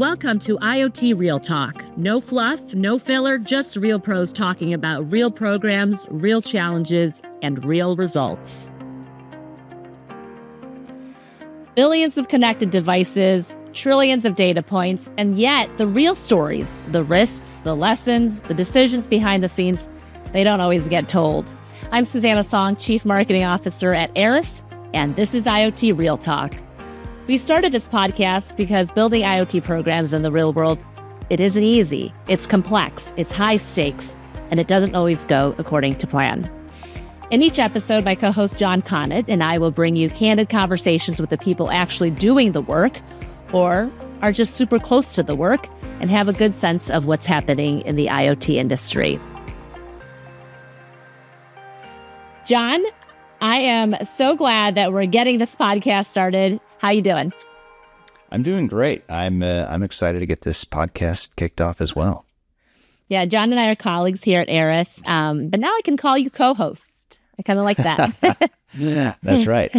Welcome to IoT Real Talk. No fluff, no filler, just real pros talking about real programs, real challenges, and real results. Billions of connected devices, trillions of data points, and yet the real stories, the risks, the lessons, the decisions behind the scenes, they don't always get told. I'm Susanna Song, Chief Marketing Officer at Aeris, and this is IoT Real Talk. We started this podcast because building IoT programs in the real world, it isn't easy. It's complex, it's high stakes, and it doesn't always go according to plan. In each episode, my co-host Jon Connet and I will bring you candid conversations with the people actually doing the work or are just super close to the work and have a good sense of what's happening in the IoT industry. Jon, I am so glad that we're getting this podcast started. How you doing? I'm doing great. I'm excited to get this podcast kicked off as well. Yeah, Jon and I are colleagues here at Aeris, but now I can call you co-host. I kind of like that. Yeah, that's right.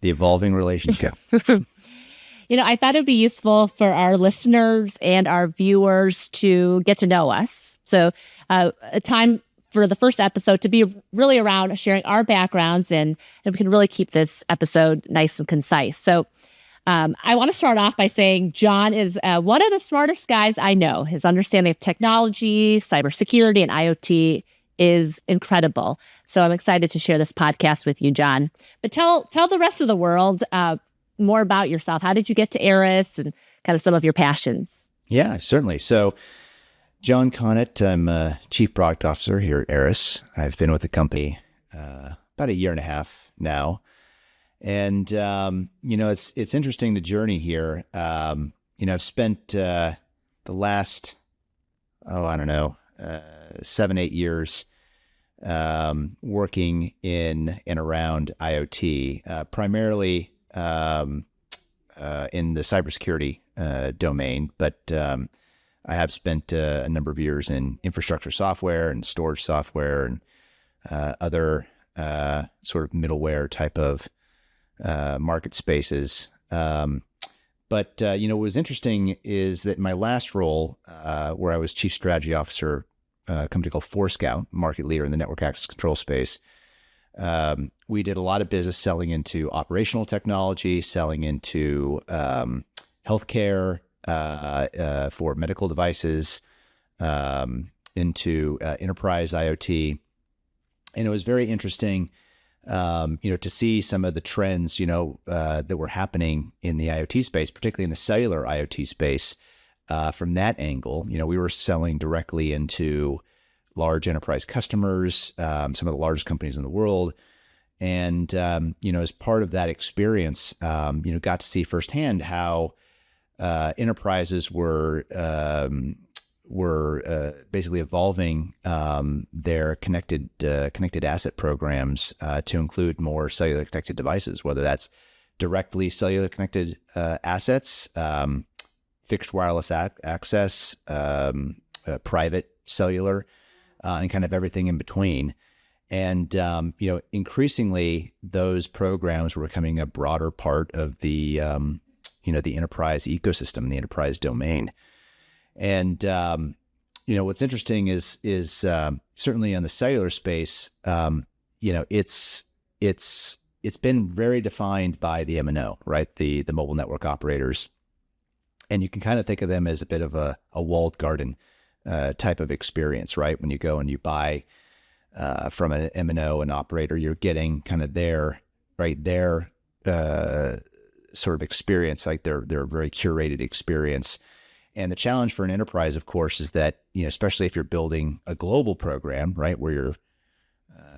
The evolving relationship. I thought it'd be useful for our listeners and our viewers to get to know us. So a time for the first episode to be really around sharing our backgrounds and we can really keep this episode nice and concise. So I want to start off by saying Jon is one of the smartest guys I know. His understanding of technology, cybersecurity, and IoT is incredible. So I'm excited to share this podcast with you, Jon. But tell the rest of the world more about yourself. How did you get to Aeris and kind of some of your passions? Yeah, certainly. So Jon Connet, I'm Chief Product Officer here at Aeris. I've been with the company about a year and a half now. And, it's interesting, the journey here. I've spent the last, 7-8 years working in and around IoT, primarily in the cybersecurity domain, but I have spent a number of years in infrastructure software and storage software and other sort of middleware type of market spaces. But what was interesting is that my last role, where I was Chief Strategy Officer, a company called Forescout, market leader in the network access control space, we did a lot of business selling into operational technology, selling into healthcare, for medical devices, into enterprise IoT. And it was very interesting, to see some of the trends, that were happening in the IoT space, particularly in the cellular IoT space, from that angle. We were selling directly into large enterprise customers, some of the largest companies in the world. And, as part of that experience, got to see firsthand how enterprises were basically evolving their connected asset programs to include more cellular connected devices, whether that's directly cellular connected assets, fixed wireless access, private cellular, and kind of everything in between. And increasingly, those programs were becoming a broader part of the the enterprise ecosystem, the enterprise domain. And, what's interesting is certainly on the cellular space, it's been very defined by the MNO, right? The mobile network operators. And you can kind of think of them as a bit of a walled garden type of experience, right? When you go and you buy from an MNO, an operator, you're getting kind of their sort of experience, like their very curated experience. And the challenge for an enterprise, of course, is that, especially if you're building a global program, right, where you're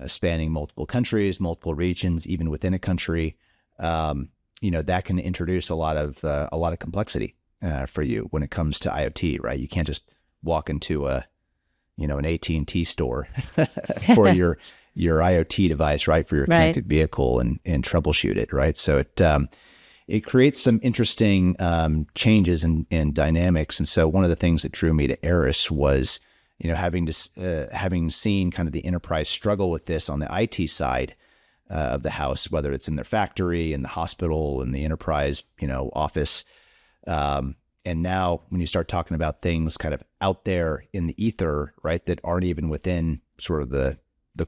spanning multiple countries, multiple regions, even within a country, that can introduce a lot of complexity for you when it comes to IoT, right? You can't just walk into an AT&T store for your IoT device, right, for your connected vehicle and troubleshoot it, right? So it creates some interesting changes and dynamics. And so one of the things that drew me to Aeris was, having seen kind of the enterprise struggle with this on the IT side of the house, whether it's in their factory, in the hospital, in the enterprise, office, And now when you start talking about things kind of out there in the ether, right, that aren't even within sort of the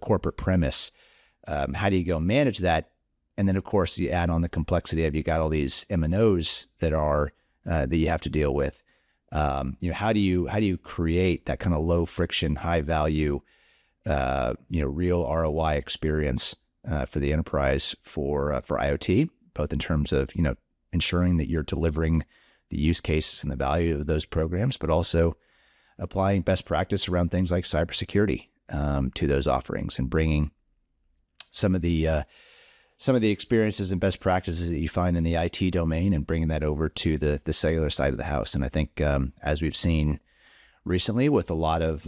corporate premise, how do you go manage that? And then, of course, you add on the complexity of you got all these M&Os that are that you have to deal with. How do you create that kind of low friction, high value, real ROI experience for the enterprise for IoT, both in terms of ensuring that you're delivering the use cases and the value of those programs, but also applying best practice around things like cybersecurity to those offerings and bringing some of the experiences and best practices that you find in the IT domain and bringing that over to the cellular side of the house. And I think as we've seen recently with a lot of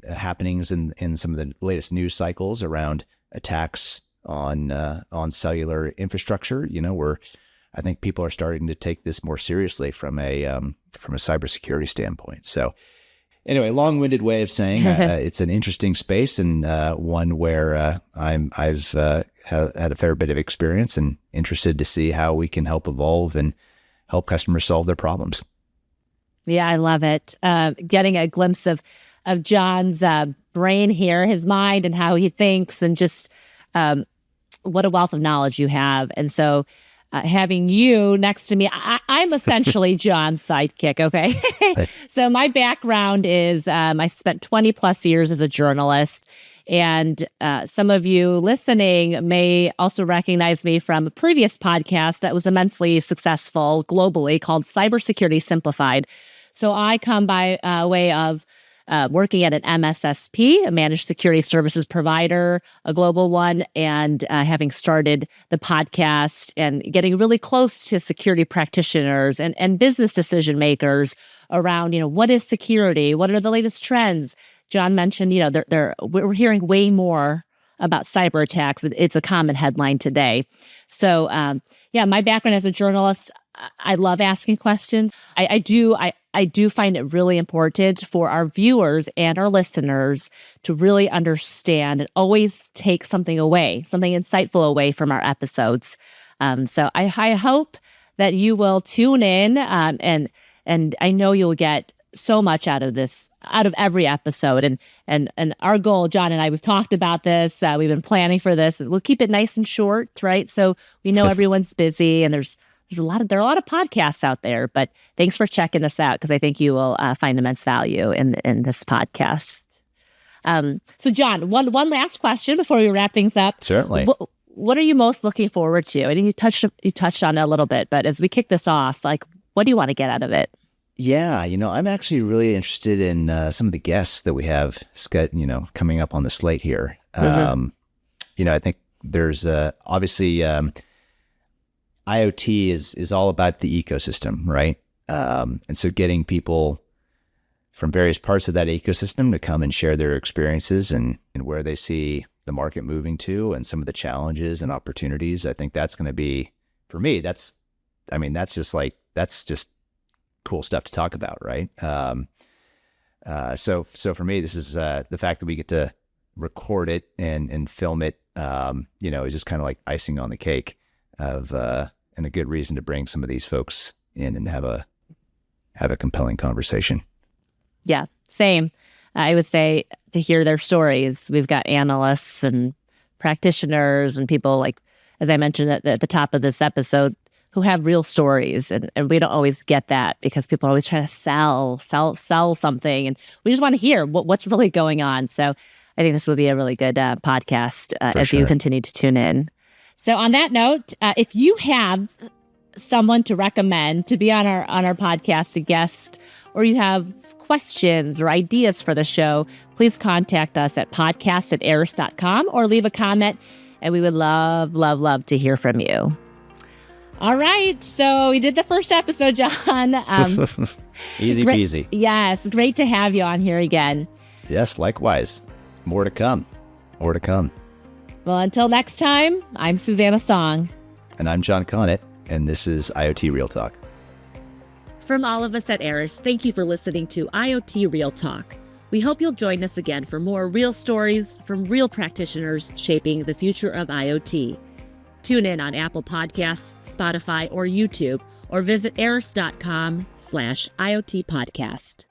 happenings in some of the latest news cycles around attacks on cellular infrastructure, I think people are starting to take this more seriously from a cybersecurity standpoint. So anyway, long-winded way of saying it's an interesting space and one where I've had a fair bit of experience and interested to see how we can help evolve and help customers solve their problems. Yeah, I love it. Getting a glimpse of Jon's brain here, his mind and how he thinks, and just what a wealth of knowledge you have. And so having you next to me, I'm essentially Jon's sidekick, okay? So my background is I spent 20 plus years as a journalist. And some of you listening may also recognize me from a previous podcast that was immensely successful globally called Cybersecurity Simplified. So I come by way of working at an MSSP, a managed security services provider, a global one, and having started the podcast and getting really close to security practitioners and business decision makers around, what is security? What are the latest trends? Jon mentioned, we're hearing way more about cyber attacks. It's a common headline today. So, my background as a journalist, I love asking questions. I do find it really important for our viewers and our listeners to really understand and always take something insightful away from our episodes. So I hope that you will tune in, and I know you'll get so much out of every episode. And our goal, Jon and I, we've talked about this. We've been planning for this. We'll keep it nice and short, right? So we know everyone's busy, and there are a lot of podcasts out there, but thanks for checking us out, because I think you will find immense value in this podcast. So Jon, one last question before we wrap things up. Certainly. What are you most looking forward to? I think you touched on it a little bit, but as we kick this off, what do you want to get out of it? Yeah, I'm actually really interested in some of the guests that we have, coming up on the slate here. I think there's obviously IoT is all about the ecosystem, right? And so getting people from various parts of that ecosystem to come and share their experiences and where they see the market moving to and some of the challenges and opportunities. I think that's going to be, for me, that's just cool stuff to talk about, right? So for me, this is the fact that we get to record it and film it, is just kind of like icing on the cake of and a good reason to bring some of these folks in and have a compelling conversation. Yeah, same. I would say to hear their stories. We've got analysts and practitioners and people, like, as I mentioned at the top of this episode, who have real stories. And we don't always get that because people are always trying to sell something. And we just want to hear what's really going on. So I think this will be a really good podcast as you continue to tune in. So on that note, if you have someone to recommend to be on our podcast, a guest, or you have questions or ideas for the show, please contact us at podcast@aeris.com or leave a comment, and we would love to hear from you. All right, so we did the first episode, Jon. Easy peasy. Yes, great to have you on here again. Yes, likewise. More to come. Well, until next time, I'm Susanna Song. And I'm Jon Connet, and this is IoT Real Talk. From all of us at Aeris, thank you for listening to IoT Real Talk. We hope you'll join us again for more real stories from real practitioners shaping the future of IoT. Tune in on Apple Podcasts, Spotify, or YouTube, or visit aeris.com/IoT podcast.